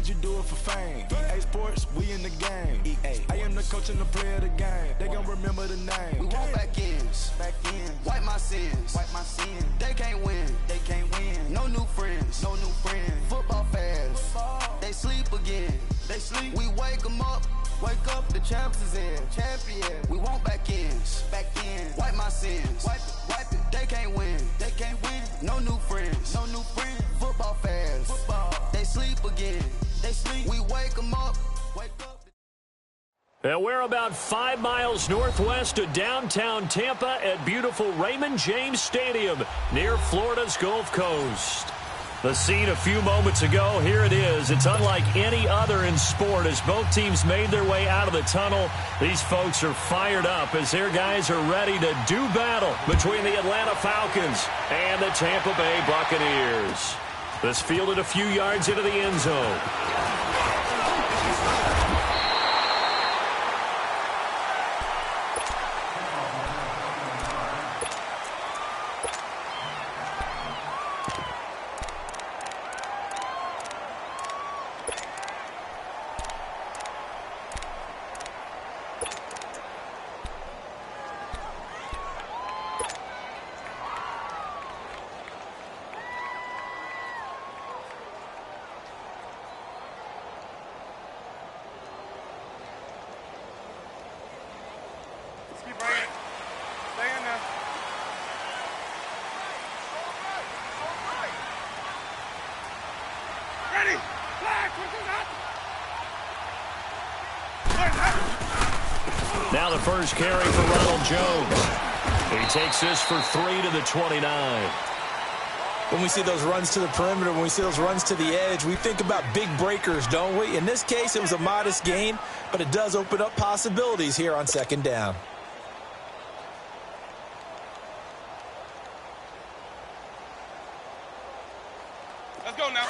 that you do it for fame. EA Sports, we in the game. I am the coach and the player of the game. They gon' remember the name. We want back ends. Wipe my sins. They can't win. No new friends. Football fans. They sleep again. We wake them up. The champs is in. Champion. We want back ends. Wipe my sins. Wipe it. They can't win. No new friends. Football fans. They sleep again. We wake them up. And we're about 5 miles northwest of downtown Tampa at beautiful Raymond James Stadium near Florida's Gulf Coast. The scene a few moments ago, here it is. It's unlike any other in sport as both teams made their way out of the tunnel. These folks are fired up as their guys are ready to do battle between the Atlanta Falcons and the Tampa Bay Buccaneers. This fielded a few yards into the end zone. Now the first carry for Ronald Jones. He takes this for 3 to the 29. When we see those runs to the perimeter, when we see those runs to the edge, we think about big breakers, don't we? In this case, it was a modest gain, but it does open up possibilities here on second down. Let's go now.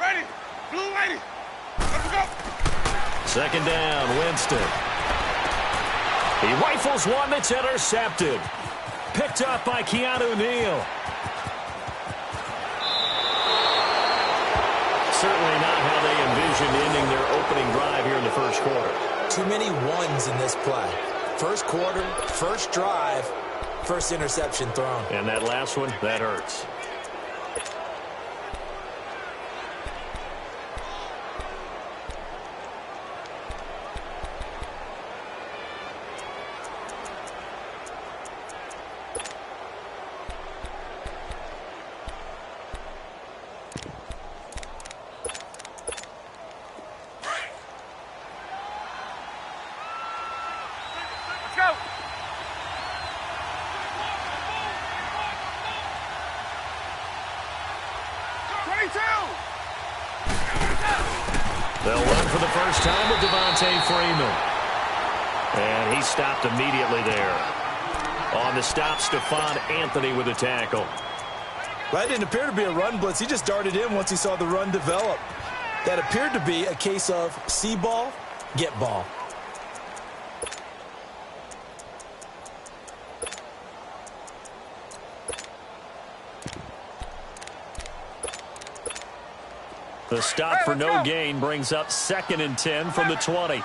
Ready, blue lady. Let's go. Second down, Winston. He rifles one that's intercepted. Picked up by Keanu Neal. Certainly not how they envisioned ending their opening drive here in the first quarter. Too many ones in this play. First quarter, first drive, first interception thrown. And that last one, that hurts. They'll run for the first time with Devontae Freeman. And he stopped immediately there. On the stop, Stephon Anthony with a tackle. That didn't appear to be a run blitz. He just darted in once he saw the run develop. That appeared to be a case of see ball, get ball. The stop for no gain brings up 2nd and 10 from the 20.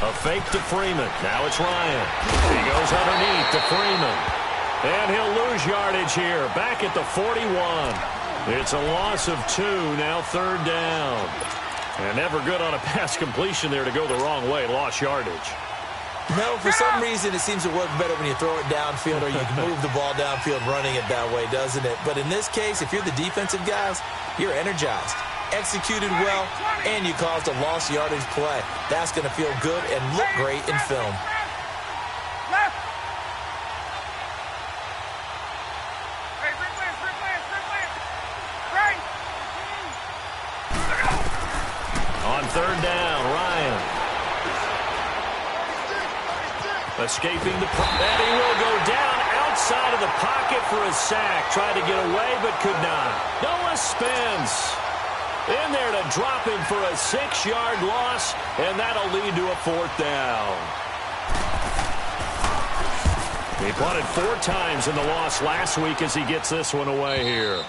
A fake to Freeman. Now it's Ryan. He goes underneath to Freeman. And he'll lose yardage here. Back at the 41. It's a loss of 2. Now 3rd down. And never good on a pass completion there to go the wrong way. Lost yardage. No, for some reason it seems to work better when you throw it downfield or you can move the ball downfield running it that way, doesn't it? But in this case, if you're the defensive guys, you're energized, executed well, and you caused a lost yardage play. That's going to feel good and look great in film. On 3rd down, Ryan. Escaping the and he will go down outside of the pocket for a sack. Tried to get away, but could not. Noah Spence. In there to drop him for a 6-yard loss, and that'll lead to a 4th down. He punted 4 times in the loss last week as he gets this one away here.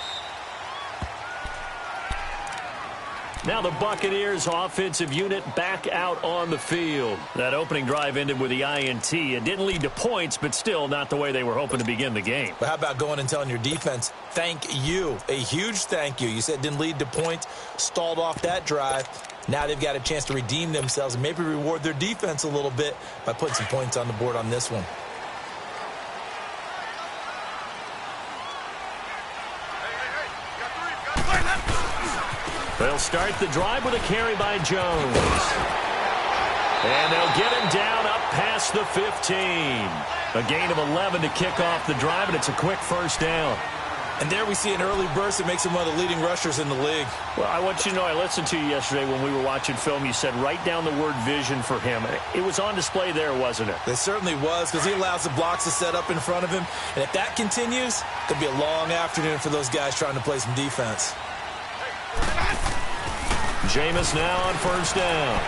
Now the Buccaneers offensive unit back out on the field. That opening drive ended with the INT. It didn't lead to points, but still not the way they were hoping to begin the game. But how about going and telling your defense, thank you, a huge thank you. You said it didn't lead to points, stalled off that drive. Now they've got a chance to redeem themselves and maybe reward their defense a little bit by putting some points on the board on this one. They'll start the drive with a carry by Jones. And they'll get him down up past the 15. A gain of 11 to kick off the drive, and it's a quick 1st down. And there we see an early burst that makes him one of the leading rushers in the league. Well, I want you to know, I listened to you yesterday when we were watching film. You said write down the word vision for him. It was on display there, wasn't it? It certainly was, because he allows the blocks to set up in front of him. And if that continues, it'll be a long afternoon for those guys trying to play some defense. Jameis now on 1st down.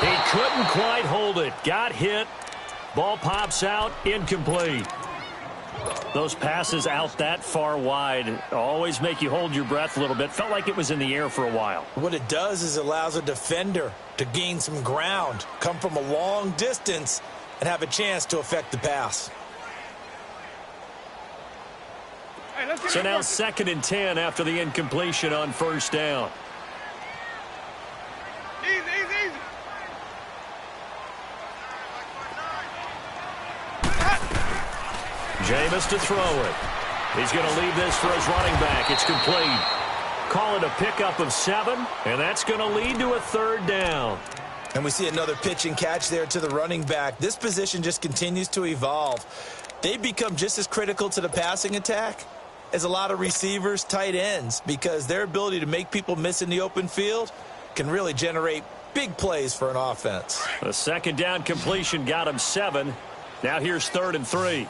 He couldn't quite hold it. Got hit. Ball pops out. Incomplete. Those passes out that far wide always make you hold your breath a little bit. Felt like it was in the air for a while. What it does is it allows a defender to gain some ground, come from a long distance, and have a chance to affect the pass. So now 2nd and 10 after the incompletion on 1st down. Easy. Jameis to throw it. He's going to leave this for his running back. It's complete. Call it a pickup of 7, and that's going to lead to a 3rd down. And we see another pitch and catch there to the running back. This position just continues to evolve. They become just as critical to the passing attack as a lot of receivers, tight ends, because their ability to make people miss in the open field can really generate big plays for an offense. The 2nd down completion got him 7. Now here's 3rd and 3.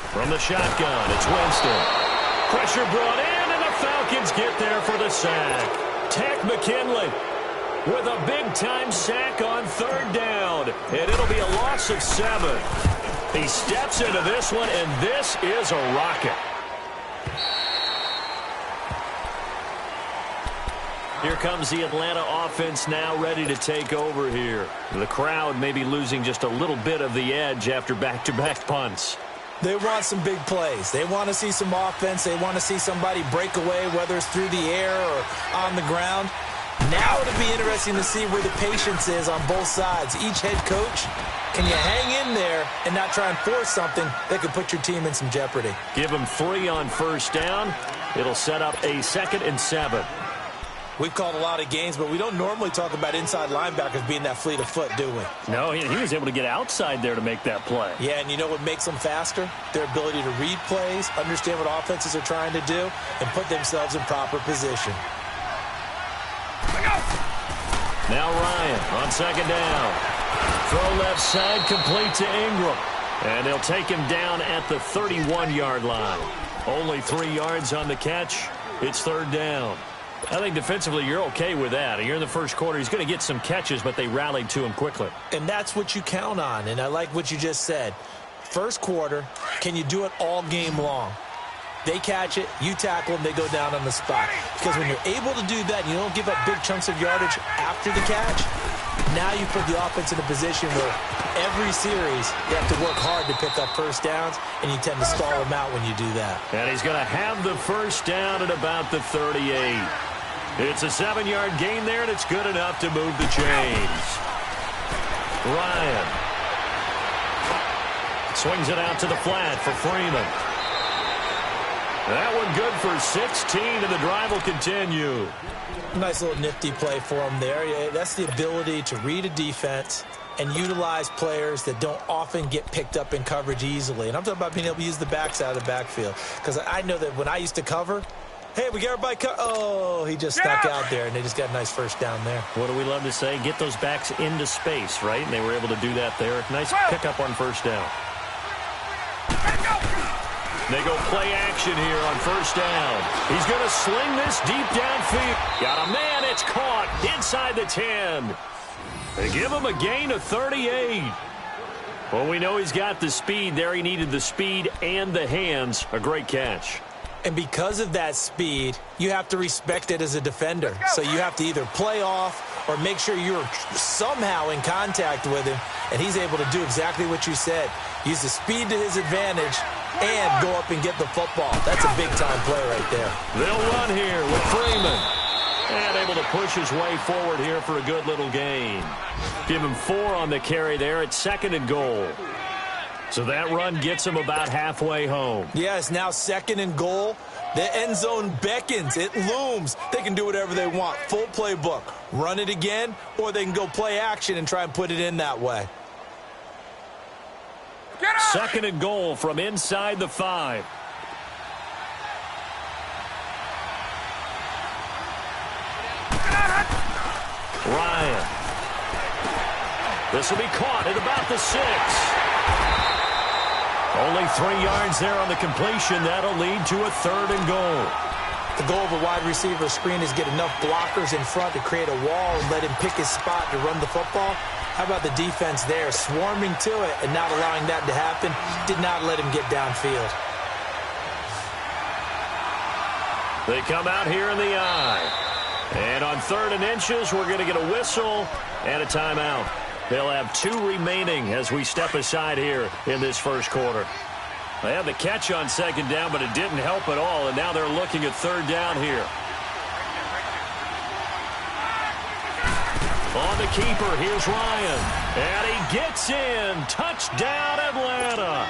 From the shotgun, it's Winston. Pressure brought in, and the Falcons get there for the sack. Tech McKinley with a big-time sack on 3rd down, and it'll be a loss of 7. He steps into this one, and this is a rocket. Here comes the Atlanta offense now ready to take over here. The crowd may be losing just a little bit of the edge after back-to-back punts. They want some big plays. They want to see some offense. They want to see somebody break away, whether it's through the air or on the ground. Now it'll be interesting to see where the patience is on both sides. Each head coach, can you hang in there and not try and force something that could put your team in some jeopardy? Give them 3 on 1st down. It'll set up a 2nd and 7. We've called a lot of games, but we don't normally talk about inside linebackers being that fleet of foot, do we? No, he was able to get outside there to make that play. Yeah, and you know what makes them faster? Their ability to read plays, understand what offenses are trying to do, and put themselves in proper position. Now Ryan on 2nd down. Throw left side, complete to Ingram. And they'll take him down at the 31-yard line. Only 3 yards on the catch. It's 3rd down. I think defensively you're okay with that. Here in the first quarter, he's going to get some catches, but they rallied to him quickly. And that's what you count on, and I like what you just said. First quarter, can you do it all game long? They catch it, you tackle them, they go down on the spot. Because when you're able to do that and you don't give up big chunks of yardage after the catch, now you put the offense in a position where every series you have to work hard to pick up 1st downs, and you tend to stall them out when you do that. And he's going to have the 1st down at about the 38. It's a 7-yard gain there, and it's good enough to move the chains. Ryan swings it out to the flat for Freeman. That one good for 16, and the drive will continue. Nice little nifty play for him there. Yeah, that's the ability to read a defense and utilize players that don't often get picked up in coverage easily. And I'm talking about being able to use the backside of the backfield. Because I know that when I used to cover, Hey, we got everybody cut. Oh, he just stuck out there, and they just got a nice first down there. What do we love to say? Get those backs into space, right? And they were able to do that there. Nice pickup on first down. They go play action here on first down. He's going to sling this deep downfield. Got a man. It's caught inside the 10. They give him a gain of 38. Well, we know he's got the speed there. He needed the speed and the hands. A great catch. And because of that speed, you have to respect it as a defender. So you have to either play off or make sure you're somehow in contact with him, and he's able to do exactly what you said. Use the speed to his advantage and go up and get the football. That's a big-time play right there. They'll run here with Freeman. And able to push his way forward here for a good little gain. Give him 4 on the carry there at 2nd and goal. So that run gets him about halfway home. Yeah, it's now 2nd and goal. The end zone beckons. It looms. They can do whatever they want. Full playbook. Run it again, or they can go play action and try and put it in that way. 2nd and goal from inside the 5. Ryan. This will be caught at about the 6. Only 3 yards there on the completion. That'll lead to a 3rd and goal. The goal of a wide receiver screen is get enough blockers in front to create a wall and let him pick his spot to run the football. How about the defense there, swarming to it and not allowing that to happen? Did not let him get downfield. They come out here in the eye. And on 3rd and inches, we're going to get a whistle and a timeout. They'll have 2 remaining as we step aside here in this first quarter. They had the catch on 2nd down, but it didn't help at all, and now they're looking at 3rd down here. On the keeper, here's Ryan. And he gets in. Touchdown, Atlanta.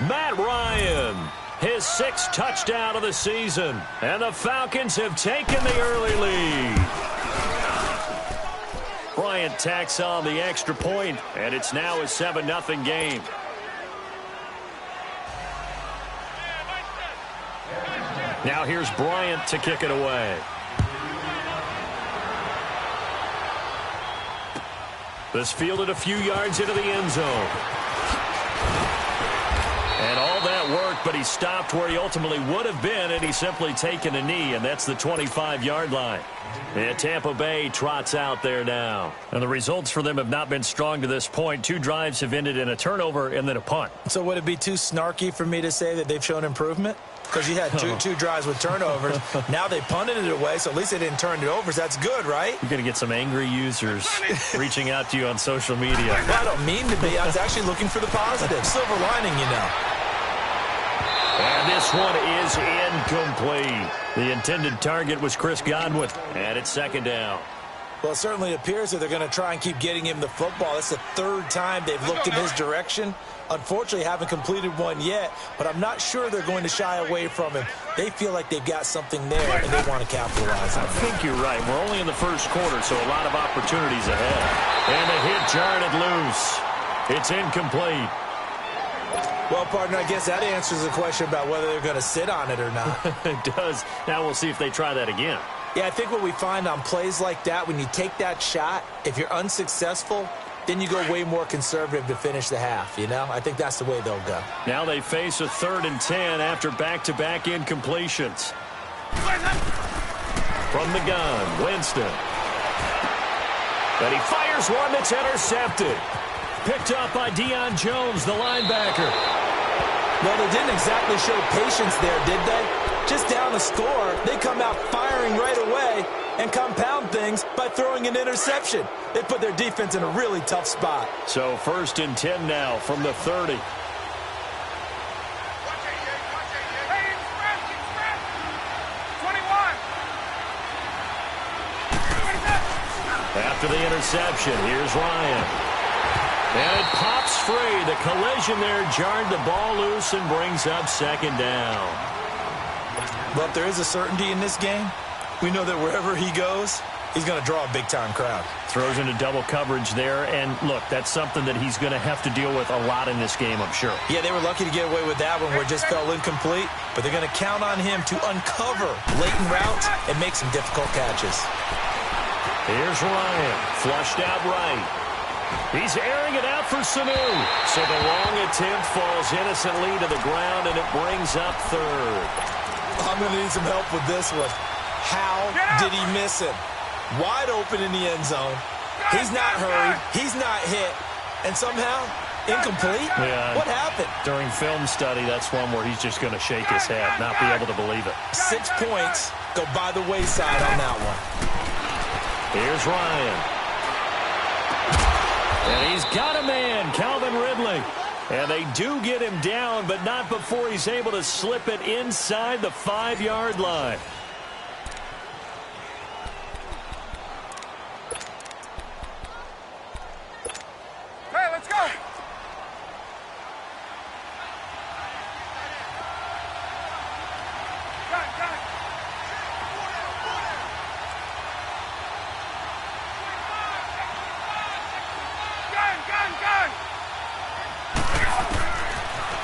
Matt Ryan, his 6th touchdown of the season. And the Falcons have taken the early lead. Bryant tacks on the extra point, and it's now a 7-0 game. Now here's Bryant to kick it away. This fielded a few yards into the end zone. And all that worked, but he stopped where he ultimately would have been, and he's simply taken a knee, and that's the 25-yard line. And Tampa Bay trots out there now. And the results for them have not been strong to this point. 2 drives have ended in a turnover and then a punt. So would it be too snarky for me to say that they've shown improvement? Because you had two drives with turnovers. Now they punted it away, so at least they didn't turn it over. So that's good, right? You're going to get some angry users reaching out to you on social media. Well, I don't mean to be. I was actually looking for the positive. Silver lining, you know. And this one is incomplete. The intended target was Chris Godwin, and it's 2nd down. Well, it certainly appears that they're going to try and keep getting him the football. That's the 3rd time they've looked in his direction. Unfortunately, haven't completed one yet, but I'm not sure they're going to shy away from him. They feel like they've got something there, and they want to capitalize on it. I think you're right. We're only in the first quarter, so a lot of opportunities ahead. And the hit jarred it loose. It's incomplete. Well, partner, I guess that answers the question about whether they're going to sit on it or not. It does. Now we'll see if they try that again. Yeah, I think what we find on plays like that, when you take that shot, if you're unsuccessful, then you go way more conservative to finish the half, you know? I think that's the way they'll go. Now they face a 3rd and 10 after back-to-back incompletions. From the gun, Winston. And he fires one that's intercepted. Picked up by Deion Jones, the linebacker. Well, they didn't exactly show patience there, did they? Just down the score, they come out firing right away and compound things by throwing an interception. They put their defense in a really tough spot. So 1st and 10 now from the 30. After the interception, here's Ryan. And it pops free. The collision there jarred the ball loose and brings up 2nd down. Well, if there is a certainty in this game, we know that wherever he goes, he's going to draw a big-time crowd. Throws into double coverage there, and look, that's something that he's going to have to deal with a lot in this game, I'm sure. Yeah, they were lucky to get away with that one where it just fell incomplete, but they're going to count on him to uncover latent routes and make some difficult catches. Here's Ryan, flushed out right. He's airing it out for Sanu. So the long attempt falls innocently to the ground, and it brings up third. I'm going to need some help with this one. How did he miss him? Wide open in the end zone. He's not hurried. He's not hit. And somehow, incomplete? Yeah. What happened? During film study, that's one where he's just going to shake his head, not be able to believe it. 6 points go by the wayside on that one. Here's Ryan. And he's got a man, Calvin Ridley. And they do get him down, but not before he's able to slip it inside the 5-yard line. Hey, let's go.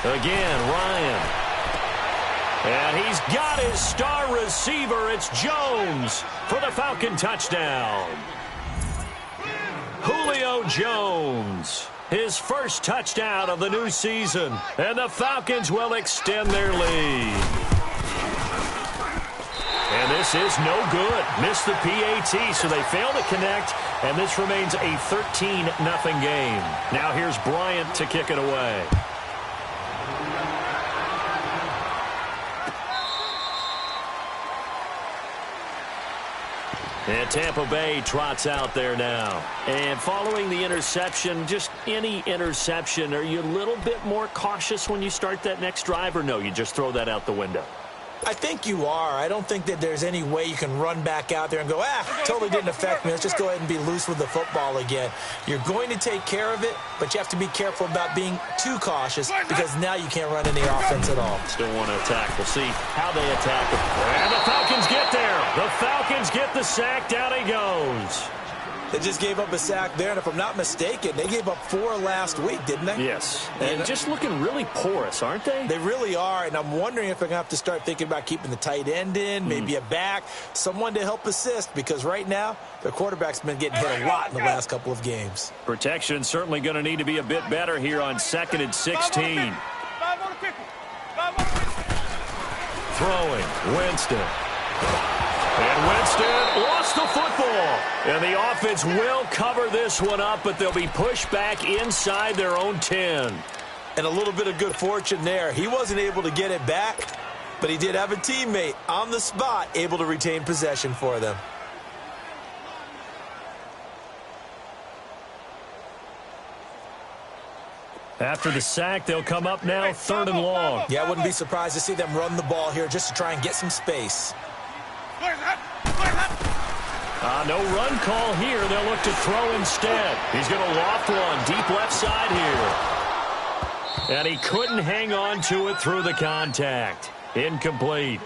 Again, Ryan. And he's got his star receiver. It's Jones for the Falcon touchdown. Julio Jones, his first touchdown of the new season. And the Falcons will extend their lead. And this is no good. Missed the PAT, so they fail to connect. And this remains a 13-0 game. Now here's Bryant to kick it away. And Tampa Bay trots out there now. And following the interception, just any interception, are you a little bit more cautious when you start that next drive, or no, you just throw that out the window? I think you are. I don't think that there's any way you can run back out there and go, totally didn't affect me. Let's just go ahead and be loose with the football again. You're going to take care of it, but you have to be careful about being too cautious because now you can't run any offense at all. Still want to attack. We'll see how they attack it. And the Falcons get there. The Falcons get the sack. Down he goes. They just gave up a sack there, and if I'm not mistaken, they gave up 4 last week, didn't they? Yes. And just looking really porous, aren't they? They really are, and I'm wondering if they're going to have to start thinking about keeping the tight end in, maybe a back, someone to help assist, because right now, their quarterback's been getting hit a lot in the last couple of games. Protection certainly going to need to be a bit better here on 2nd and 16. Throwing, Winston. And Winston lost the football. And the offense will cover this one up, but they'll be pushed back inside their own 10. And a little bit of good fortune there. He wasn't able to get it back, but he did have a teammate on the spot able to retain possession for them. After the sack, they'll come up now 3rd and long. Yeah, I wouldn't be surprised to see them run the ball here just to try and get some space. No run call here. They'll look to throw instead. He's going to loft one deep left side here. And he couldn't hang on to it through the contact. Incomplete.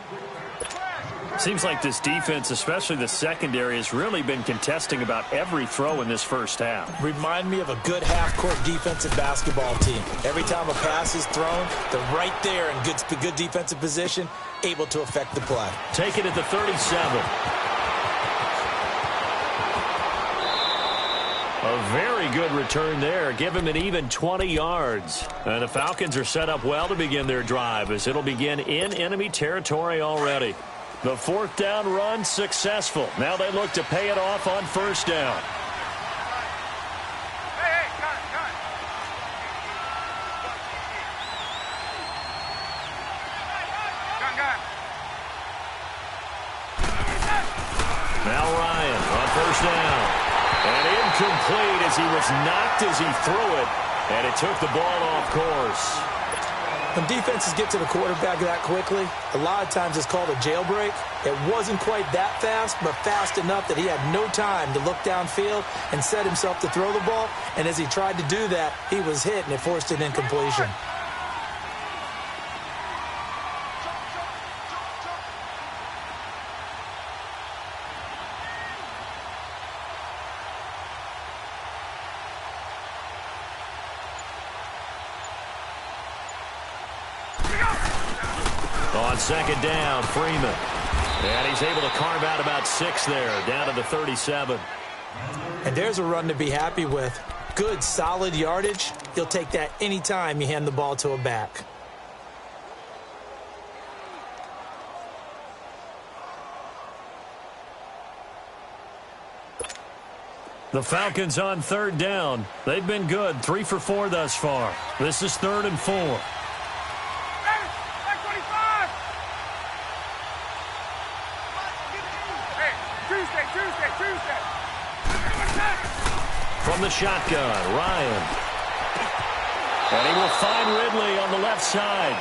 Seems like this defense, especially the secondary, has really been contesting about every throw in this first half. Remind me of a good half-court defensive basketball team. Every time a pass is thrown, they're right there in good defensive position, able to affect the play. Take it at the 37. A very good return there. Give him an even 20 yards. And the Falcons are set up well to begin their drive as it'll begin in enemy territory already. The 4th down run successful. Now they look to pay it off on 1st down. Hey, got it. Got it. Now Ryan on 1st down. And incomplete as he was knocked as he threw it. And it took the ball off course. When defenses get to the quarterback that quickly, a lot of times it's called a jailbreak. It wasn't quite that fast, but fast enough that he had no time to look downfield and set himself to throw the ball. And as he tried to do that, he was hit, and it forced an incompletion. On second down, Freeman. And he's able to carve out about 6 there, down to the 37. And there's a run to be happy with. Good, solid yardage. You'll take that anytime you hand the ball to a back. The Falcons on third down. They've been good, 3 for 4 thus far. This is 3rd and 4. Back 25. Hey, Tuesday. From the shotgun, Ryan. And he will find Ridley on the left side.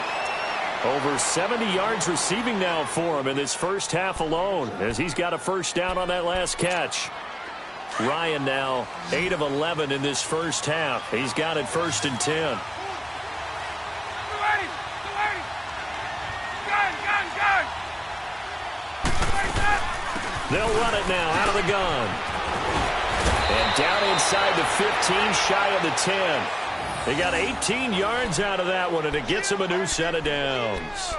Over 70 yards receiving now for him in this first half alone, as he's got a first down on that last catch. Ryan now 8 of 11 in this first half. He's got it 1st and 10. They'll run it now out of the gun. And down inside the 15, shy of the 10. They got 18 yards out of that one, and it gets them a new set of downs.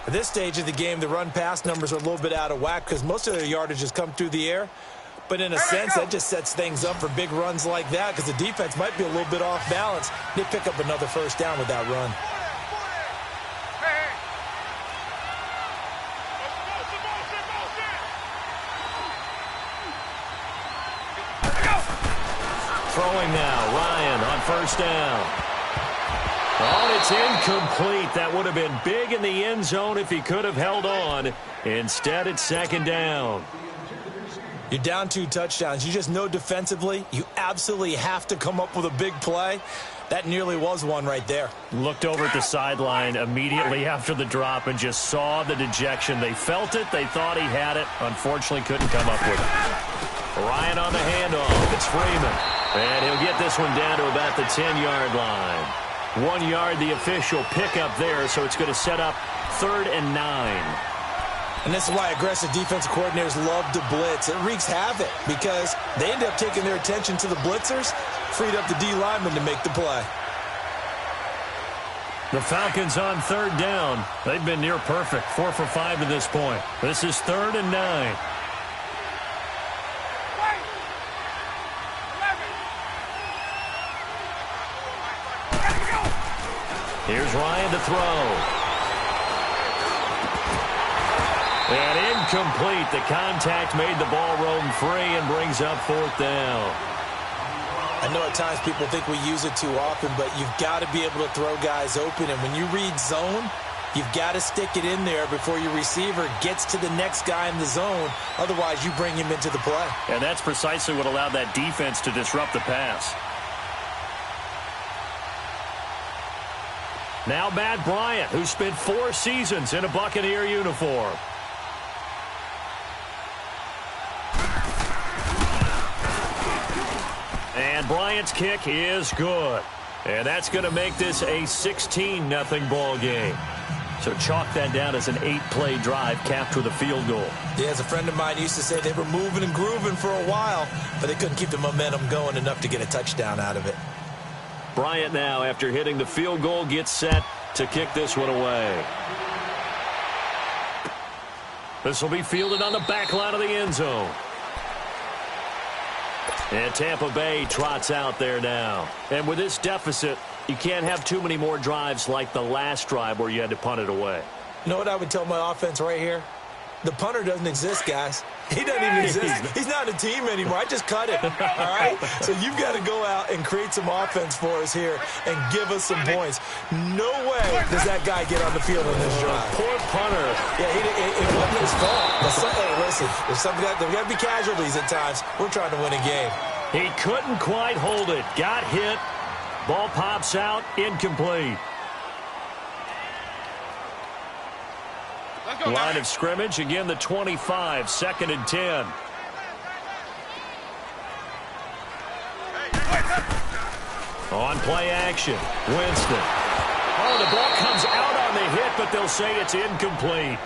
At this stage of the game, the run-pass numbers are a little bit out of whack because most of their yardage has come through the air. But in a sense, that just sets things up for big runs like that because the defense might be a little bit off balance. They pick up another first down with that run. Throwing now, Ryan on first down. Oh, it's incomplete. That would have been big in the end zone if he could have held on. Instead, it's 2nd down. You're down 2 touchdowns. You just know defensively you absolutely have to come up with a big play. That nearly was one right there. Looked over at the sideline immediately after the drop and just saw the dejection. They felt it. They thought he had it. Unfortunately, couldn't come up with it. Ryan on the handoff. It's Freeman. And he'll get this one down to about the 10-yard line. 1 yard, the official pickup there, so it's going to set up 3rd and 9. And this is why aggressive defensive coordinators love to blitz. It wreaks havoc because they end up taking their attention to the blitzers, freed up the D lineman to make the play. The Falcons on 3rd down. They've been near perfect, 4 for 5 to this point. This is 3rd and 9. Here's Ryan to throw. And incomplete. The contact made the ball roam free and brings up 4th down. I know at times people think we use it too often, but you've got to be able to throw guys open. And when you read zone, you've got to stick it in there before your receiver gets to the next guy in the zone. Otherwise, you bring him into the play. And that's precisely what allowed that defense to disrupt the pass. Now Matt Bryant, who spent 4 seasons in a Buccaneer uniform. And Bryant's kick is good. And that's going to make this a 16-0 ball game. So chalk that down as an 8-play drive capped with a field goal. Yeah, as a friend of mine used to say, they were moving and grooving for a while, but they couldn't keep the momentum going enough to get a touchdown out of it. Bryant now, after hitting the field goal, gets set to kick this one away. This will be fielded on the back line of the end zone. And Tampa Bay trots out there now. And with this deficit, you can't have too many more drives like the last drive where you had to punt it away. You know what I would tell my offense right here? The punter doesn't exist, guys. He doesn't even exist. He's not a team anymore. I just cut it, all right? So you've got to go out and create some offense for us here and give us some points. No way does that guy get on the field in this drive. Poor punter. Yeah, it wasn't his fault. Hey, listen, there's got to be casualties at times. We're trying to win a game. He couldn't quite hold it. Got hit. Ball pops out. Incomplete. Line of scrimmage, again the 25, 2nd and 10. On play action, Winston. Oh, the ball comes out on the hit, but they'll say it's incomplete.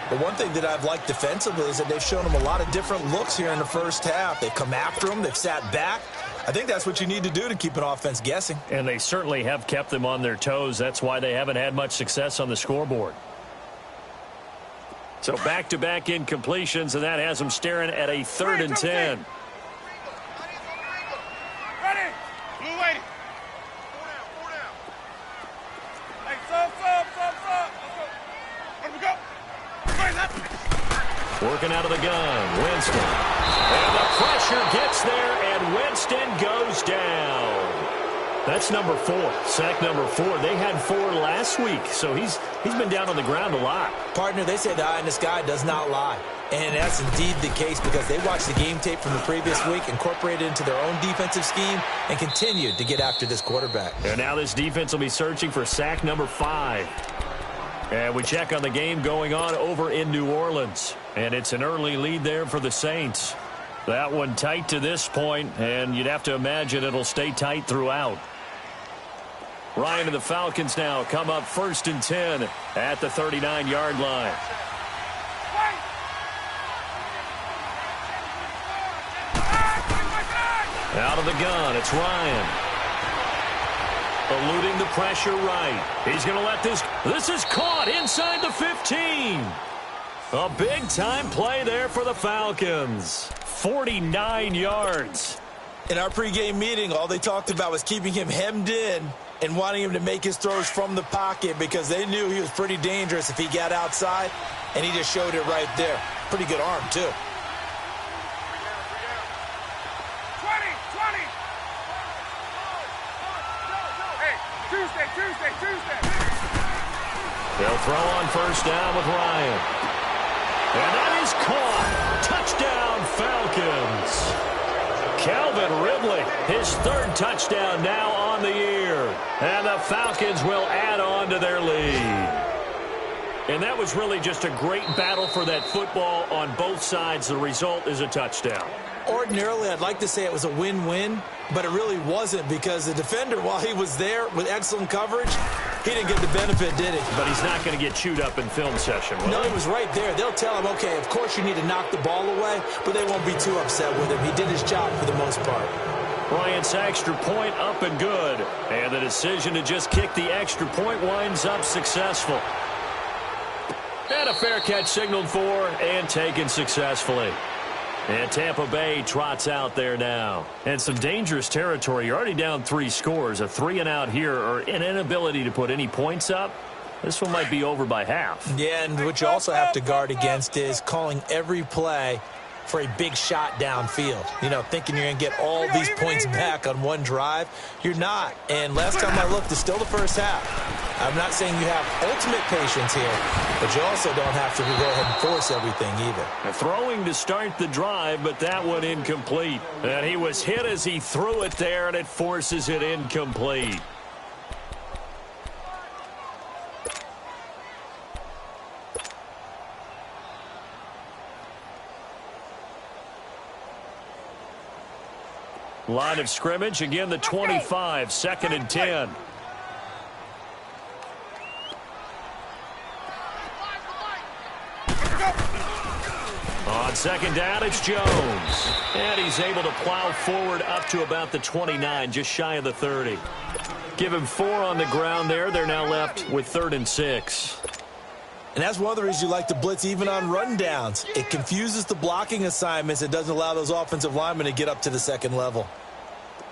The one thing that I've liked defensively is that they've shown them a lot of different looks here in the first half. They've come after them, they've sat back. I think that's what you need to do to keep an offense guessing. And they certainly have kept them on their toes. That's why they haven't had much success on the scoreboard. So back-to-back incompletions, and that has them staring at a 3rd and 10. Ready? Blue lady. 4 down. Hey, sub. Let me go. Working out of the gun, Winston. And the pressure gets there, and Winston goes down. That's number 4, sack number 4. They had 4 last week, so he's been down on the ground a lot. Partner, they say the eye in the sky does not lie. And that's indeed the case because they watched the game tape from the previous week, incorporated it into their own defensive scheme, and continued to get after this quarterback. And now this defense will be searching for sack number 5. And we check on the game going on over in New Orleans. And it's an early lead there for the Saints. That one tight to this point, and you'd have to imagine it'll stay tight throughout. Ryan and the Falcons now come up 1st and 10 at the 39-yard line. Out of the gun, it's Ryan. Eluding the pressure right. He's going to let this is caught inside the 15. A big-time play there for the Falcons. 49 yards. In our pregame meeting, all they talked about was keeping him hemmed in and wanting him to make his throws from the pocket because they knew he was pretty dangerous if he got outside, and he just showed it right there. Pretty good arm, too. 20. Hey, Tuesday. They'll throw on 1st down with Ryan. And that is caught. Touchdown, Falcons. Calvin Ridley, his 3rd touchdown now on the year. And the Falcons will add on to their lead. And that was really just a great battle for that football on both sides. The result is a touchdown. Ordinarily, I'd like to say it was a win-win, but it really wasn't because the defender, while he was there with excellent coverage, he didn't get the benefit, did he? But he's not going to get chewed up in film session, will No, he? he was right there. They'll tell him, okay, of course you need to knock the ball away, but they won't be too upset with him. He did his job for the most part. Bryant's extra point up and good. And the decision to just kick the extra point winds up successful. And a fair catch signaled for and taken successfully. And Tampa Bay trots out there now. And some dangerous territory. You're already down 3 scores. A 3-and-out here or an inability to put any points up. This one might be over by half. Yeah, and what you also have to guard against is calling every play for a big shot downfield. You know, thinking you're going to get all these points back on one drive. You're not. And last time I looked, it's still the first half. I'm not saying you have ultimate patience here, but you also don't have to go ahead and force everything either. Throwing to start the drive, but that one incomplete. And he was hit as he threw it there, and it forces it incomplete. Line of scrimmage, again the 25, 2nd and 10. On 2nd down, it's Jones. And he's able to plow forward up to about the 29, just shy of the 30. Give him 4 on the ground there. They're now left with 3rd and 6. And that's one of the reasons you like to blitz even on rundowns. It confuses the blocking assignments. It doesn't allow those offensive linemen to get up to the 2nd level.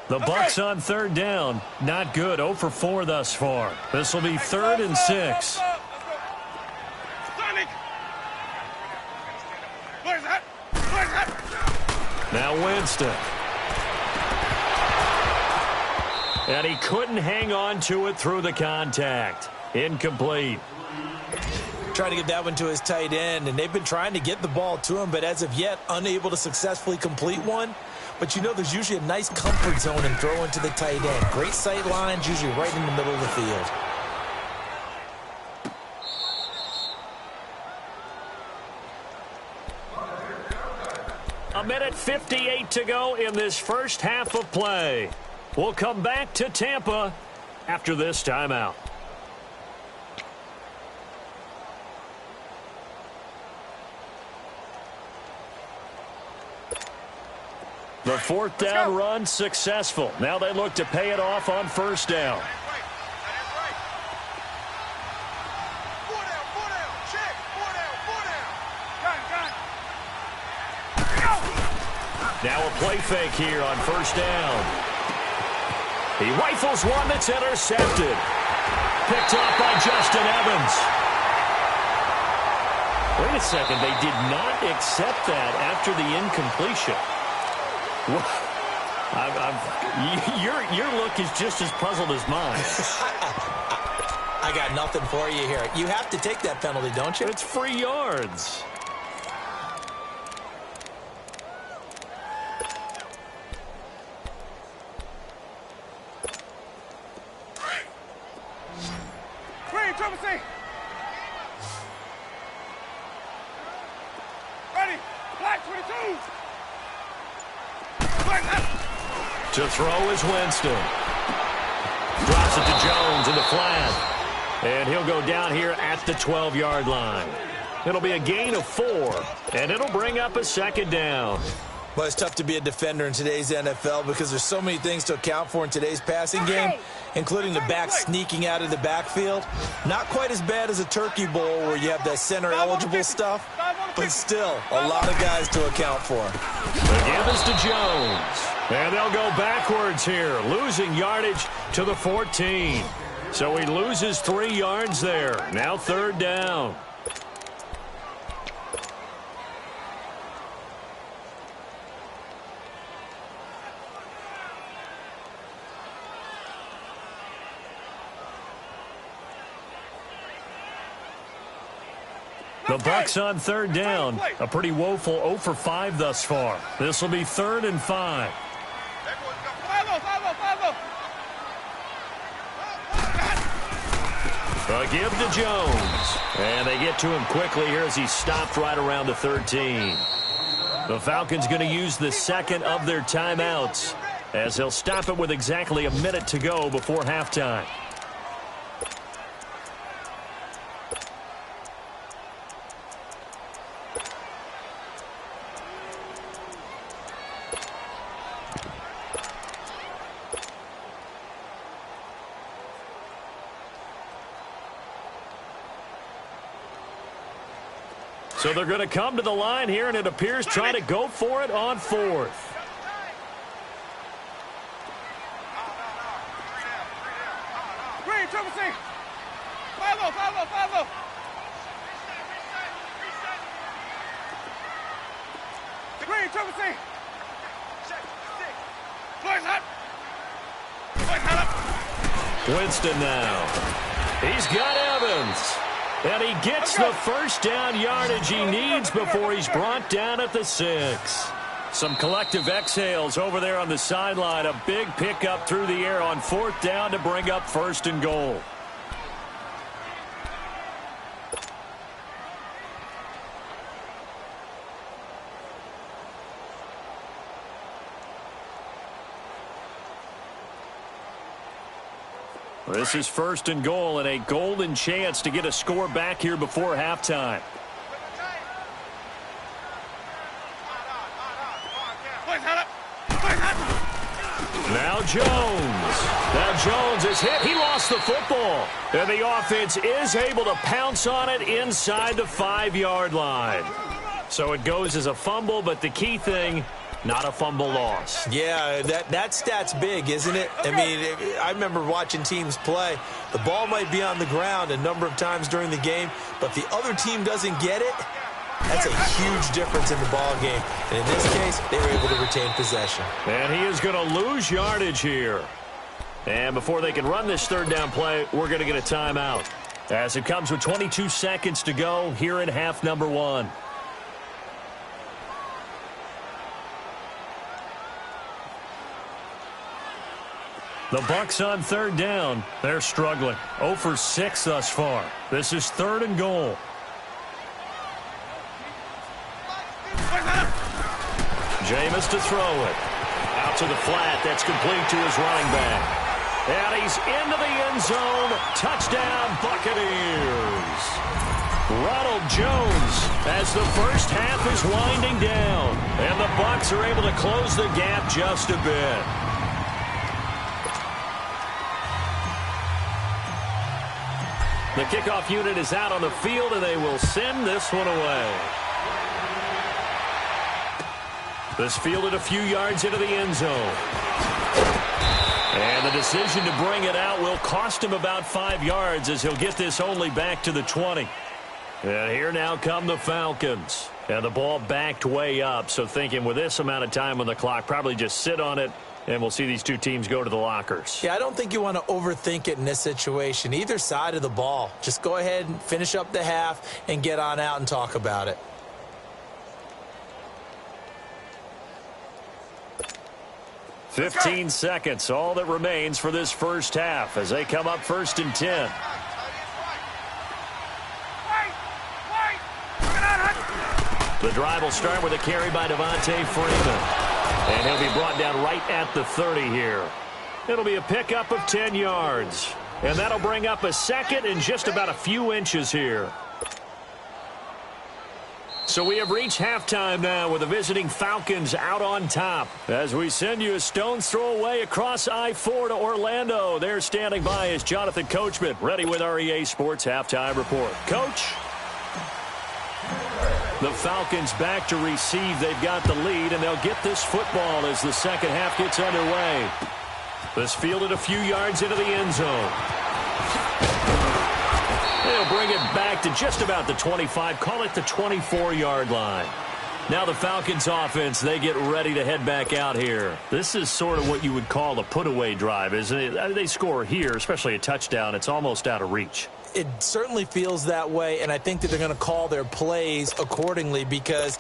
The Bucs on 3rd down. Not good. 0 for 4 thus far. This will be 3rd and 6. Now Winston. And he couldn't hang on to it through the contact. Incomplete. Trying to get that one to his tight end, and they've been trying to get the ball to him, but as of yet, unable to successfully complete one. But you know there's usually a nice comfort zone in throwing to the tight end. Great sight lines, usually right in the middle of the field. A minute 58 to go in this first half of play. We'll come back to Tampa after this timeout. The 4th down run successful. Now they look to pay it off on 1st down. Now a play fake here on first down. He rifles one that's intercepted. Picked off by Justin Evans. Wait a second. They did not accept that after the incompletion. Your look is just as puzzled as mine. I got nothing for you here. You have to take that penalty, don't you? It's free yards. Triple C. Ready. Black 22. To throw is Winston. Drops it to Jones in the flat. And he'll go down here at the 12-yard line. It'll be a gain of 4, and it'll bring up a second down. Well, it's tough to be a defender in today's NFL because there's so many things to account for in today's passing game, including the back sneaking out of the backfield. Not quite as bad as a turkey bowl where you have that center-eligible stuff, but still a lot of guys to account for. The give is to Jones. And they'll go backwards here, losing yardage to the 14. So he loses 3 yards there. Now third down. The Bucs on third down. A pretty woeful 0 for 5 thus far. This will be 3rd and 5. A give to Jones. And they get to him quickly here as he stopped right around the 13. The Falcons going to use the second of their timeouts as they'll stop it with exactly a minute to go before halftime. So they're going to come to the line here, and it appears trying to go for it on 4th. Green, triple C. 5-0, 5-0, 5-0. Green, triple C. Boys hot. Boys hot up. Winston now. He's got Evans. And he gets the first down yardage he needs before he's brought down at the 6. Some collective exhales over there on the sideline. A big pickup through the air on 4th down to bring up 1st and goal. This is 1st and goal and a golden chance to get a score back here before halftime. Now Jones. Now Jones is hit. He lost the football. And the offense is able to pounce on it inside the 5-yard line. So it goes as a fumble, but the key thing, not a fumble loss. Yeah, that stat's big, isn't it? I mean, I remember watching teams play. The ball might be on the ground a number of times during the game, but the other team doesn't get it. That's a huge difference in the ball game. And in this case, they were able to retain possession. And he is going to lose yardage here. And before they can run this 3rd down play, we're going to get a timeout. As it comes with 22 seconds to go here in half number 1. The Bucs on 3rd down. They're struggling. 0 for 6 thus far. This is 3rd and goal. Jameis to throw it. Out to the flat. That's complete to his running back. And he's into the end zone. Touchdown, Buccaneers. Ronald Jones as the first half is winding down. And the Bucs are able to close the gap just a bit. The kickoff unit is out on the field, and they will send this one away. This fielded a few yards into the end zone. And the decision to bring it out will cost him about 5 yards as he'll get this only back to the 20. And here now come the Falcons. And the ball backed way up, so thinking with this amount of time on the clock, probably just sit on it, and we'll see these two teams go to the lockers. Yeah, I don't think you want to overthink it in this situation. Either side of the ball. Just go ahead and finish up the half and get on out and talk about it. "15 seconds, all that remains for this first half as they come up 1st and 10. The drive will start with a carry by Devontae Freeman. And he'll be brought down right at the 30 here. It'll be a pickup of 10 yards. And that'll bring up a second and just about a few inches here. So we have reached halftime now with the visiting Falcons out on top. As we send you a stone's throw away across I-4 to Orlando. There standing by is Jonathan Coachman, ready with our EA Sports Halftime Report. Coach? The Falcons back to receive. They've got the lead, and they'll get this football as the second half gets underway. This fielded a few yards into the end zone. They'll bring it back to just about the 25, call it the 24-yard line. Now the Falcons offense, they get ready to head back out here. This is sort of what you would call a put-away drive, isn't it? They score here, especially a touchdown. It's almost out of reach. It certainly feels that way, and I think that they're going to call their plays accordingly because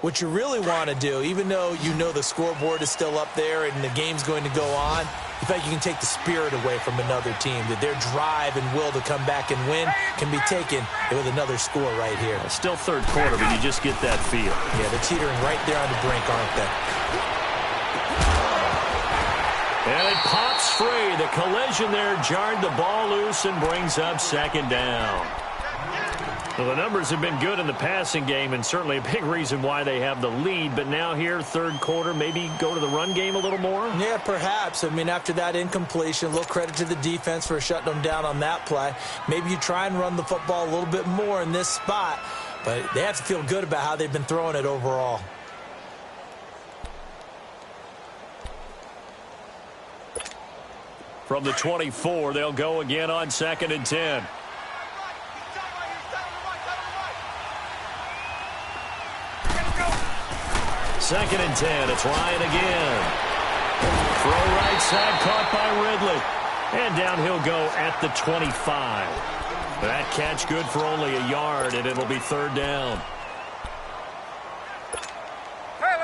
what you really want to do, even though you know the scoreboard is still up there and the game's going to go on, in fact, you can take the spirit away from another team, that their drive and will to come back and win can be taken with another score right here. It's still third quarter, but you just get that feel. Yeah, they're teetering right there on the brink, aren't they? And it pops free. The collision there jarred the ball loose and brings up second down. Well, the numbers have been good in the passing game and certainly a big reason why they have the lead. But now here, third quarter, maybe go to the run game a little more? Yeah, perhaps. I mean, after that incompletion, a little credit to the defense for shutting them down on that play. Maybe you try and run the football a little bit more in this spot. But they have to feel good about how they've been throwing it overall. From the 24, they'll go again on 2nd and 10. Second and 10. It's Ryan again. Throw right side, caught by Ridley. And down he'll go at the 25. That catch good for only a yard, and it'll be 3rd down.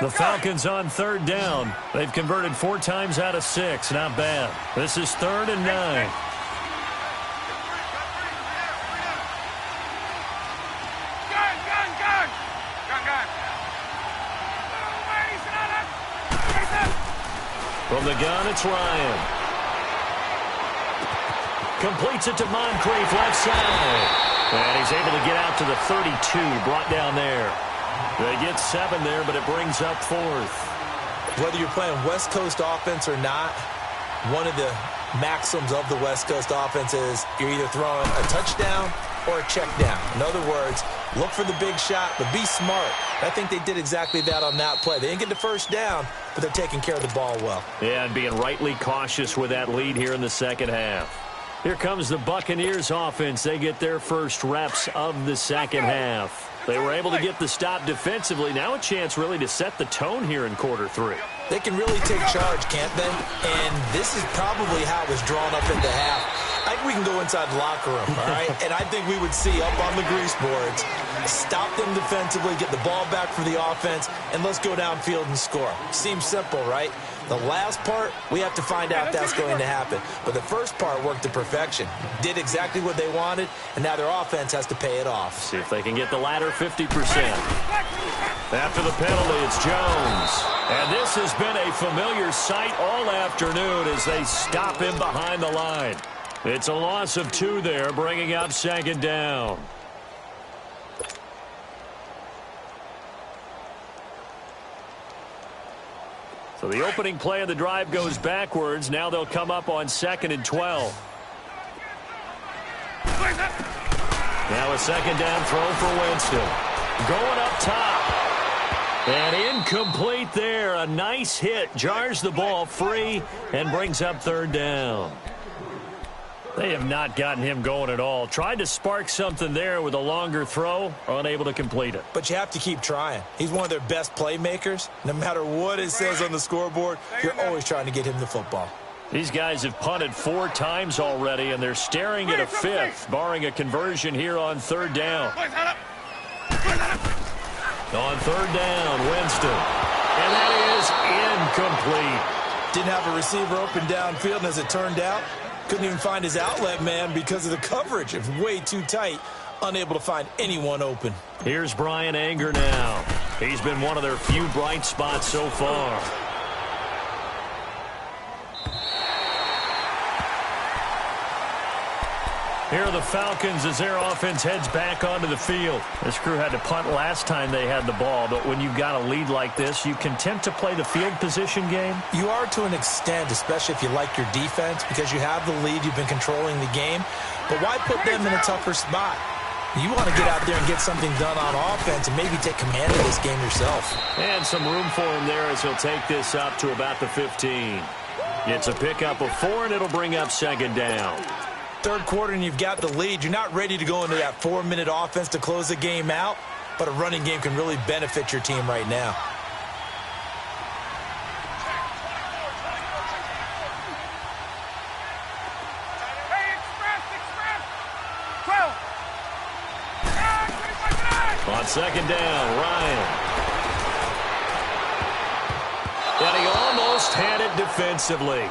The Falcons on 3rd down. They've converted 4 times out of 6. Not bad. This is 3rd and 9. From the gun, it's Ryan. Completes it to Moncrief, left side. And he's able to get out to the 32, brought down there. They get 7 there, but it brings up 4th. Whether you're playing West Coast offense or not, one of the maxims of the West Coast offense is you're either throwing a touchdown or a check down. In other words, look for the big shot, but be smart. I think they did exactly that on that play. They didn't get the first down, but they're taking care of the ball well. Yeah, and being rightly cautious with that lead here in the second half. Here comes the Buccaneers offense. They get their first reps of the second half. They were able to get the stop defensively. Now a chance really to set the tone here in quarter 3. They can really take charge, can't they? And this is probably how it was drawn up in the half. I think we can go inside the locker room, all right? And I think we would see up on the grease boards, stop them defensively, get the ball back for the offense, and let's go downfield and score. Seems simple, right? The last part, we have to find out if that's going to happen. But the first part worked to perfection. Did exactly what they wanted, and now their offense has to pay it off. See if they can get the latter 50%. After the penalty, it's Jones. And this has been a familiar sight all afternoon as they stop him behind the line. It's a loss of 2 there, bringing up 2nd down. So the opening play of the drive goes backwards. Now they'll come up on 2nd and 12. Now a 2nd down throw for Winston. Going up top. And incomplete there. A nice hit. Jars the ball free and brings up third down. They have not gotten him going at all. Tried to spark something there with a longer throw. Unable to complete it. But you have to keep trying. He's one of their best playmakers. No matter what it says on the scoreboard, you're always trying to get him the football. These guys have punted 4 times already, and they're staring at a 5th, barring a conversion here on third down. On third down, Winston. And that is incomplete. Didn't have a receiver open downfield, and as it turned out, couldn't even find his outlet man because of the coverage. It was way too tight, unable to find anyone open. Here's Brian Anger now. He's been one of their few bright spots so far. Here are the Falcons as their offense heads back onto the field. This crew had to punt last time they had the ball, but when you've got a lead like this, you content to play the field position game? You are to an extent, especially if you like your defense, because you have the lead, you've been controlling the game. But why put them in a tougher spot? You want to get out there and get something done on offense and maybe take command of this game yourself. And some room for him there as he'll take this up to about the 15. It's a pickup of 4, and it'll bring up second down. Third quarter and you've got the lead. You're not ready to go into that 4-minute offense to close the game out, but a running game can really benefit your team right now. On second down, Ryan. And he almost had it defensively.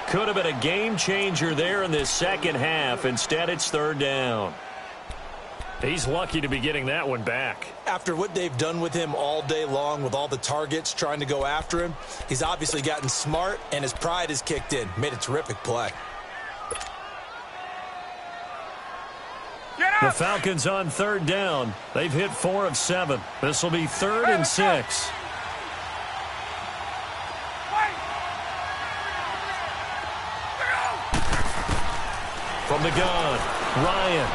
Could have been a game changer there in this second half. Instead, it's third down. He's lucky to be getting that one back. After what they've done with him all day long with all the targets trying to go after him, he's obviously gotten smart and his pride has kicked in. Made a terrific play. The Falcons on third down. They've hit 4 of 7. This will be 3rd and 6. From the gun, Ryan.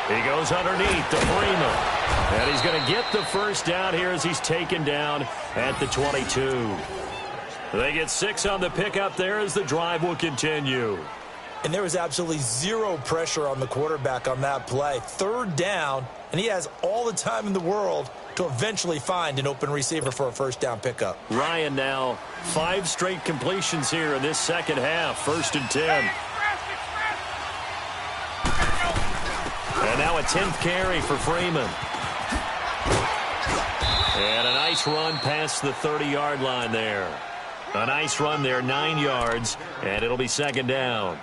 He goes underneath to Freeman. And he's going to get the first down here as he's taken down at the 22. They get 6 on the pickup there as the drive will continue. And there was absolutely zero pressure on the quarterback on that play. Third down, and he has all the time in the world to eventually find an open receiver for a first down pickup. Ryan now 5 straight completions here in this second half. 1st and 10. And now a 10th carry for Freeman. And a nice run past the 30-yard line there. A nice run there, 9 yards, and it'll be second down.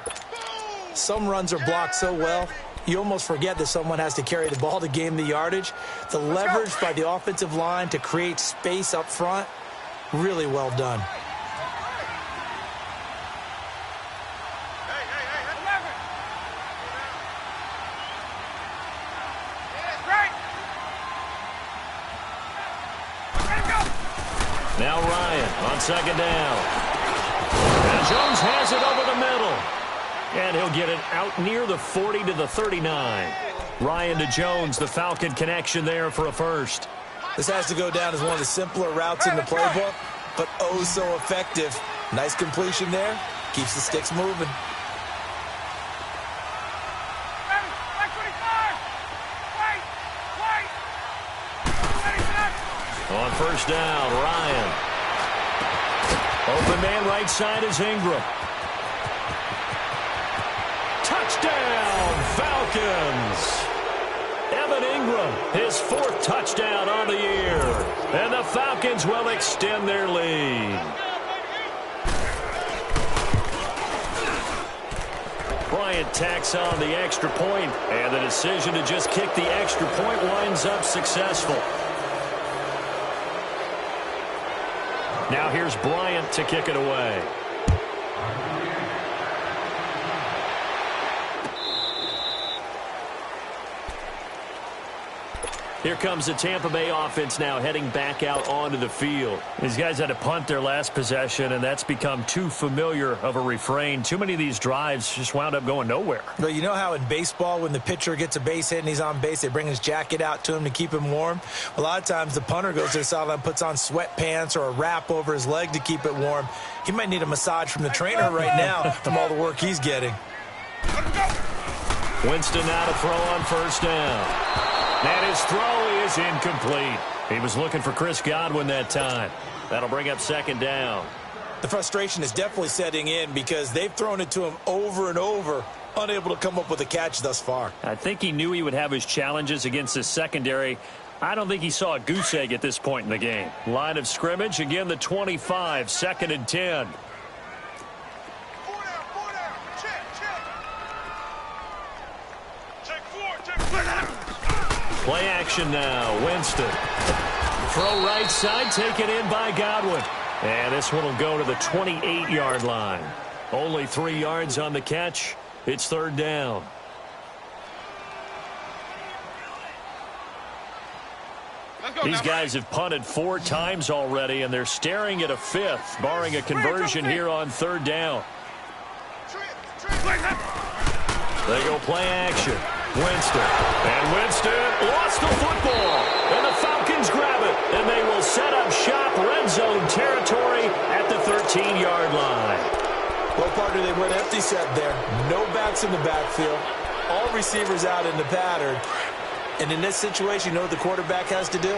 Some runs are blocked so well, you almost forget that someone has to carry the ball to gain the yardage. The leverage by the offensive line to create space up front, really well done. Now Ryan on second down. And Jones has it over the middle. And he'll get it out near the 40 to the 39. Ryan to Jones, the Falcon connection there for a first. This has to go down as one of the simpler routes in the playbook, but oh so effective. Nice completion there. Keeps the sticks moving. On first down, Ryan. Open man right side is Ingram. Touchdown, Falcons. Evan Ingram, his 4th touchdown on the year. And the Falcons will extend their lead. Bryant tacks on the extra point, and the decision to just kick the extra point winds up successful. Now here's Bryant to kick it away. Here comes the Tampa Bay offense now heading back out onto the field. These guys had to punt their last possession, and that's become too familiar of a refrain. Too many of these drives just wound up going nowhere. Well, you know how in baseball when the pitcher gets a base hit and he's on base, they bring his jacket out to him to keep him warm? A lot of times the punter goes to the sideline, puts on sweatpants or a wrap over his leg to keep it warm. He might need a massage from the trainer right now from all the work he's getting. Winston now to throw on first down. And his throw is incomplete. He was looking for Chris Godwin that time. That'll bring up second down. The frustration is definitely setting in because they've thrown it to him over and over, unable to come up with a catch thus far. I think he knew he would have his challenges against his secondary. I don't think he saw a goose egg at this point in the game. Line of scrimmage, again the 25, 2nd and 10. Play action now, Winston. Throw right side, taken in by Godwin. And this one will go to the 28-yard line. Only 3 yards on the catch. It's third down. These guys have punted 4 times already, and they're staring at a 5th, barring a conversion here on third down. They go play action. Winston. And Winston lost the football. And the Falcons grab it. And they will set up shop, red zone territory at the 13-yard line. Well, partner, they went empty set there. No backs in the backfield. All receivers out in the pattern. And in this situation, you know what the quarterback has to do?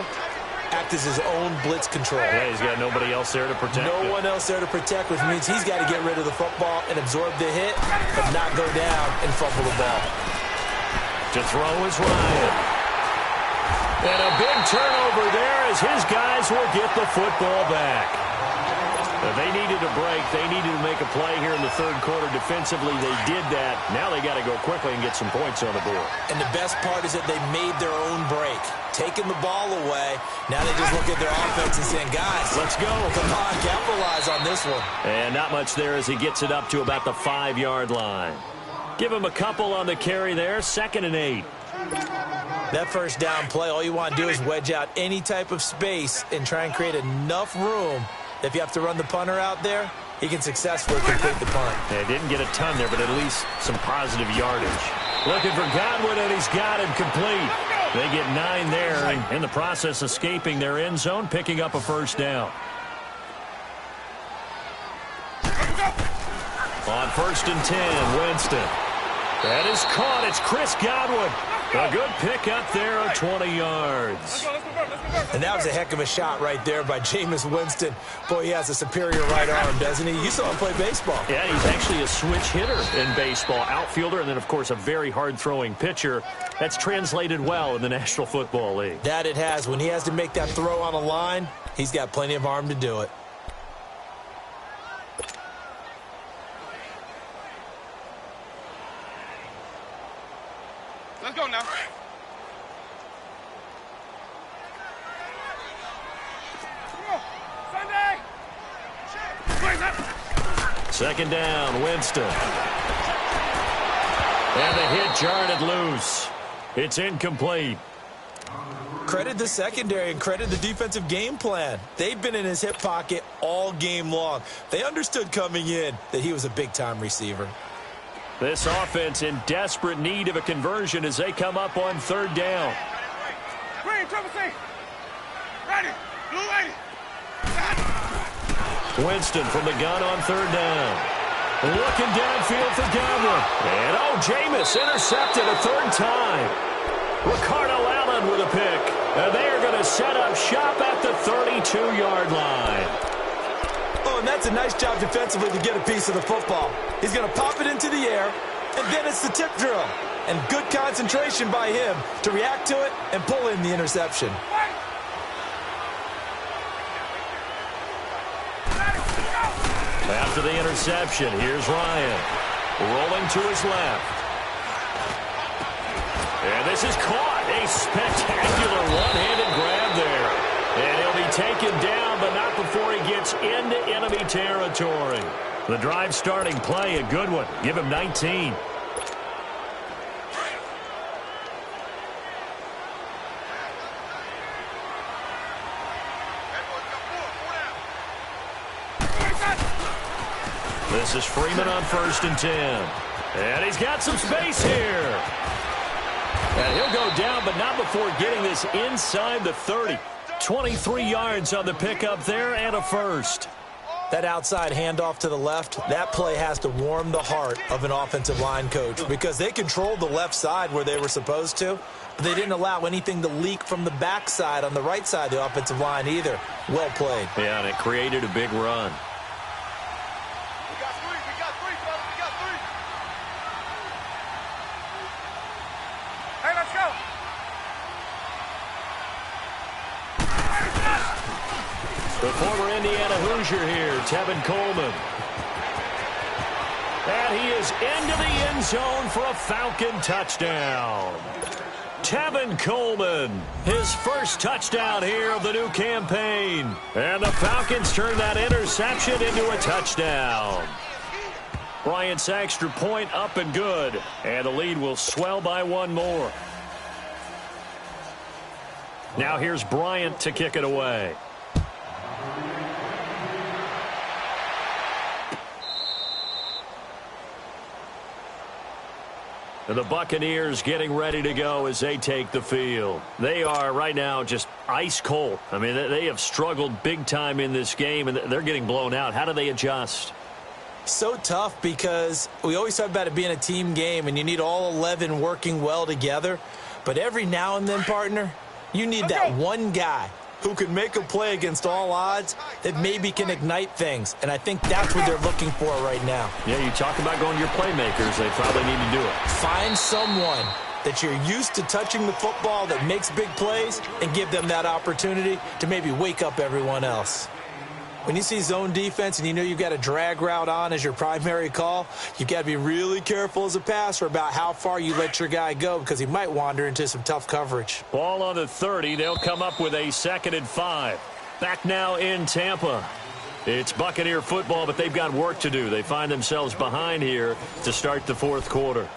Act as his own blitz control. Yeah, he's got nobody else there to protect. No one else there to protect, which means he's got to get rid of the football and absorb the hit, but not go down and fumble the ball. To throw is Ryan. And a big turnover there as his guys will get the football back. They needed a break. They needed to make a play here in the third quarter defensively. They did that. Now they got to go quickly and get some points on the board. And the best part is that they made their own break. Taking the ball away. Now they just look at their offense and saying, guys, let's go. Come on, capitalize on this one. And not much there as he gets it up to about the 5-yard line. Give him a couple on the carry there. 2nd and 8. That first down play, all you want to do is wedge out any type of space and try and create enough room. If you have to run the punter out there, he can successfully complete the punt. Yeah, didn't get a ton there, but at least some positive yardage. Looking for Godwin, and he's got him complete. They get 9 there, and in the process escaping their end zone, picking up a first down. On 1st and 10, Winston. That is caught. It's Chris Godwin. A good pick up there of 20 yards. And that was a heck of a shot right there by Jameis Winston. Boy, he has a superior right arm, doesn't he? You saw him play baseball. Yeah, he's actually a switch hitter in baseball. Outfielder, and then, of course, a very hard-throwing pitcher. That's translated well in the National Football League. That it has. When he has to make that throw on a line, he's got plenty of arm to do it. Let's go now. Sunday. 2nd down, Winston. And the hit jarred it loose. It's incomplete. Credit the secondary and credit the defensive game plan. They've been in his hip pocket all game long. They understood coming in that he was a big-time receiver. This offense in desperate need of a conversion as they come up on 3rd down. Green, triple C. Ready. Blue 80. Winston from the gun on 3rd down. Looking downfield for Godwin. And, Jameis intercepted a 3rd time. Ricardo Allen with a pick. And they are going to set up shop at the 32-yard line. Oh, and that's a nice job defensively to get a piece of the football. He's going to pop it into the air, and then it's the tip drill. And good concentration by him to react to it and pull in the interception. After the interception, here's Ryan. Rolling to his left. And this is caught. A spectacular one-handed grab there. And he'll be taken down, but not before he gets into enemy territory. The drive starting play, a good one. Give him 19. This is Freeman on 1st and 10. And he's got some space here. And he'll go down, but not before getting this inside the 30. 23 yards on the pickup there and a first. That outside handoff to the left, that play has to warm the heart of an offensive line coach because they controlled the left side where they were supposed to, but they didn't allow anything to leak from the backside on the right side of the offensive line either. Well played. Yeah, and it created a big run. We got three, fellas, we got three. Hey, let's go. The former Indiana Hoosier here, Tevin Coleman. And he is into the end zone for a Falcon touchdown. Tevin Coleman, his first touchdown here of the new campaign. And the Falcons turn that interception into a touchdown. Bryant's extra point up and good. And the lead will swell by one more. Now here's Bryant to kick it away. And the Buccaneers getting ready to go as they take the field. They are right now just ice cold. I mean, they have struggled big time in this game, and they're getting blown out. How do they adjust? So tough because we always talk about it being a team game, and you need all 11 working well together. But every now and then, partner, you need that one guy who can make a play against all odds that maybe can ignite things. And I think that's what they're looking for right now. Yeah, you talk about going to your playmakers. They probably need to do it. Find someone that you're used to touching the football that makes big plays and give them that opportunity to maybe wake up everyone else. When you see zone defense and you know you've got a drag route on as your primary call, you've got to be really careful as a passer about how far you let your guy go because he might wander into some tough coverage. Ball on the 30. They'll come up with a 2nd and 5. Back now in Tampa. It's Buccaneer football, but they've got work to do. They find themselves behind here to start the 4th quarter.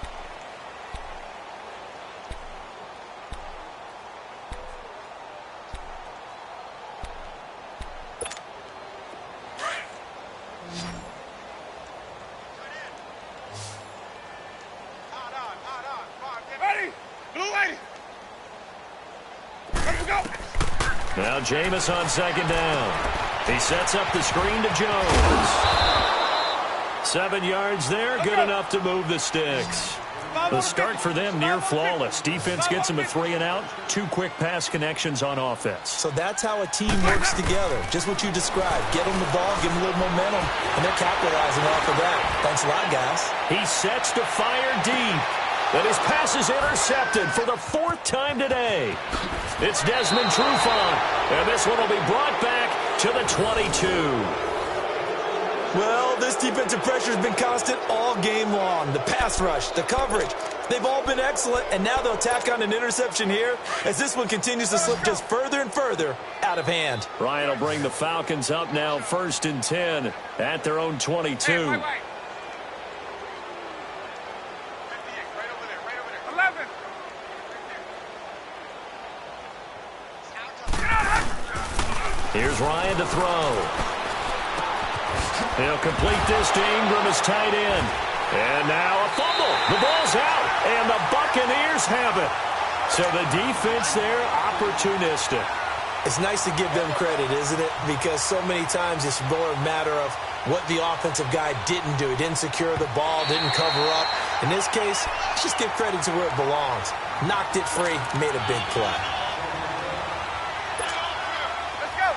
Now Jameis on 2nd down. He sets up the screen to Jones. 7 yards there, good enough to move the sticks. The start for them near flawless. Defense gets them a 3 and out. 2 quick pass connections on offense. So that's how a team works together. Just what you described. Get them the ball, give them a little momentum, and they're capitalizing off of that. Thanks a lot, guys. He sets to fire deep. But his pass is intercepted for the 4th time today. It's Desmond Trufant, and this one will be brought back to the 22. Well, this defensive pressure has been constant all game long. The pass rush, the coverage, they've all been excellent, and now they'll tack on an interception here as this one continues to slip just further and further out of hand. Ryan will bring the Falcons up now 1st and 10 at their own 22. Hey, wait. 11. Here's Ryan to throw. He'll complete this to Ingram as tight end. And now a fumble. The ball's out, and the Buccaneers have it. So the defense there, opportunistic. It's nice to give them credit, isn't it? Because so many times it's more a matter of what the offensive guy didn't do. He didn't secure the ball, didn't cover up. In this case, let's just give credit to where it belongs. Knocked it free, made a big play. Let's go.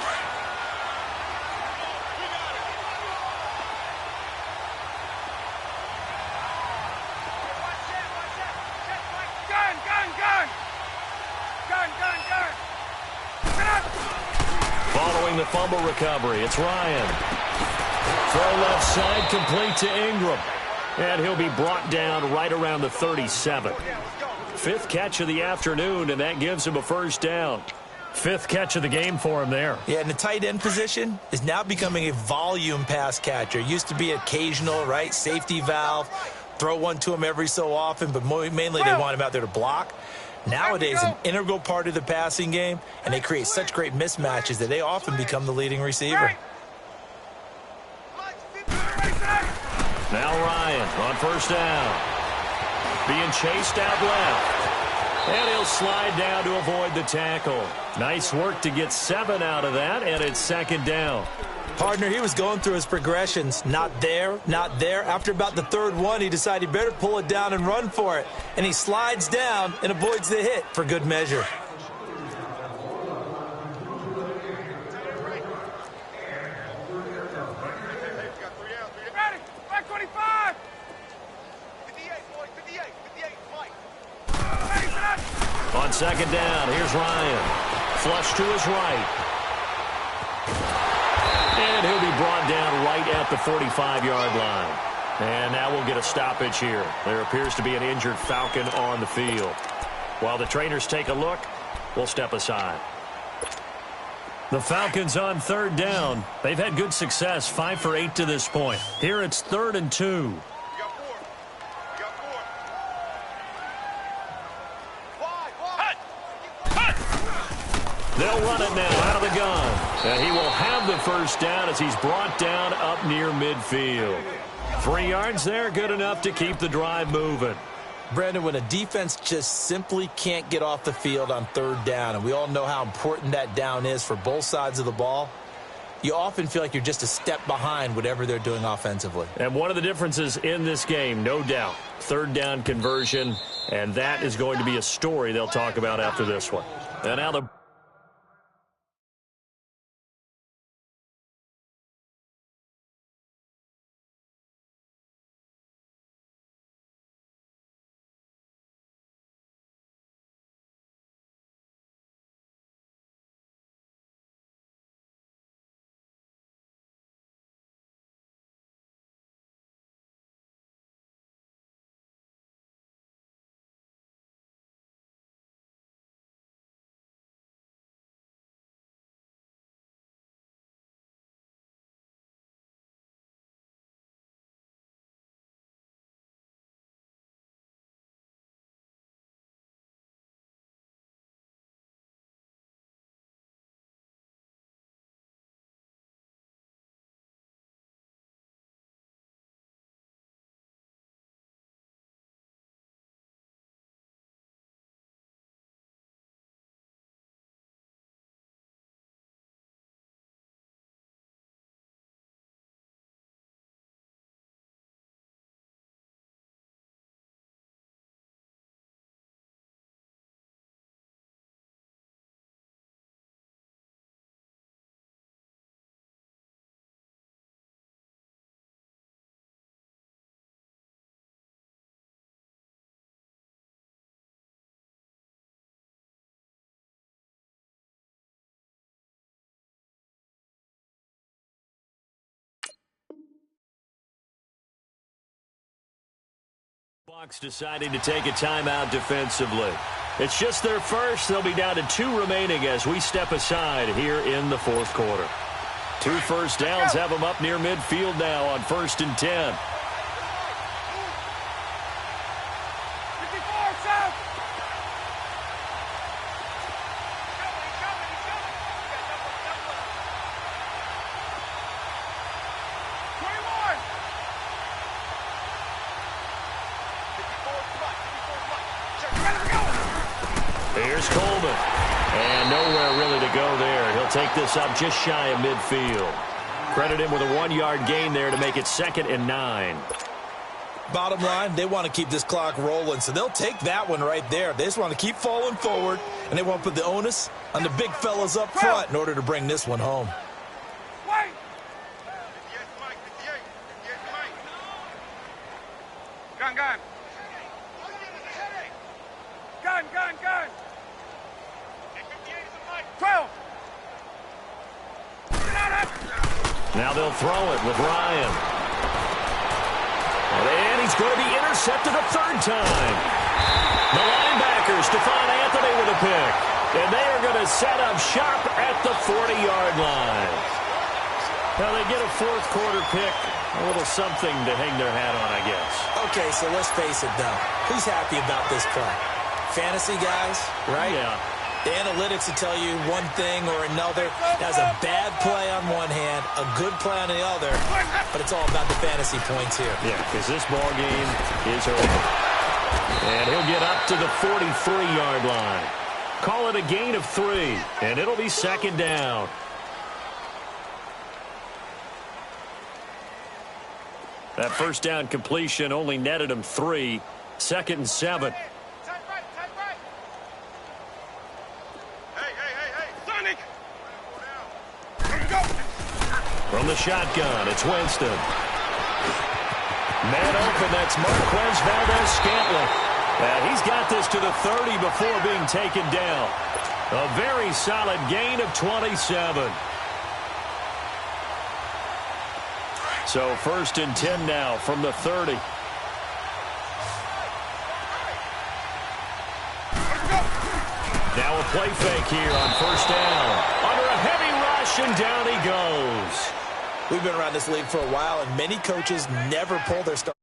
Gun. Following the fumble recovery, it's Ryan. Throw left side, complete to Ingram. And he'll be brought down right around the 37. 5th catch of the afternoon, and that gives him a 1st down. 5th catch of the game for him there. Yeah, and the tight end position is now becoming a volume pass catcher. Used to be occasional, right? Safety valve. Throw one to him every so often, but mainly they want him out there to block. Nowadays, an integral part of the passing game, and they create such great mismatches that they often become the leading receiver. Now Ryan on first down. Being chased out left. And he'll slide down to avoid the tackle. Nice work to get 7 out of that, and it's second down. Partner, he was going through his progressions. Not there, not there. After about the third one, he decided he better pull it down and run for it. And he slides down and avoids the hit for good measure. On second down, here's Ryan. Flush to his right. And he'll be brought down right at the 45-yard line. And now we'll get a stoppage here. There appears to be an injured Falcon on the field. While the trainers take a look, we'll step aside. The Falcons on third down. They've had good success, 5 for 8 to this point. Here it's 3rd and 2. They'll run it now out of the gun. And he will have the first down as he's brought down up near midfield. 3 yards there, good enough to keep the drive moving. Brandon, when a defense just simply can't get off the field on third down, and we all know how important that down is for both sides of the ball, you often feel like you're just a step behind whatever they're doing offensively. And one of the differences in this game, no doubt, third down conversion, and that is going to be a story they'll talk about after this one. And now the Bucs deciding to take a timeout defensively. It's just their first. They'll be down to 2 remaining as we step aside here in the 4th quarter. 2 first downs have them up near midfield now on 1st and 10. Here's Coleman. And nowhere really to go there. He'll take this up just shy of midfield. Credit him with a 1-yard gain there to make it 2nd and 9. Bottom line, they want to keep this clock rolling, so they'll take that one right there. They just want to keep falling forward, and they want to put the onus on the big fellas up front in order to bring this one home. Gun. Gun. 12. Now they'll throw it with Ryan. And he's going to be intercepted a 3rd time. The linebacker, Stephon Anthony with a pick. And they are going to set up shop at the 40-yard line. Now they get a 4th quarter pick. A little something to hang their hat on, I guess. Okay, so let's face it, though. Who's happy about this play? Fantasy guys, right? Yeah. The analytics will tell you one thing or another. Has a bad play on one hand, a good play on the other, but it's all about the fantasy points here. Yeah, because this ball game is over. And he'll get up to the 43-yard line. Call it a gain of 3, and it'll be second down. That first down completion only netted him 3. 2nd and 7. Hey, Sonic! Go! From the shotgun, it's Winston. Man open, that's Marquez Valdez-Scantling. And he's got this to the 30 before being taken down. A very solid gain of 27. So 1st and 10 now from the 30. Now a play fake here on 1st down. Under a heavy rush, and down he goes. We've been around this league for a while, and many coaches never pull their start.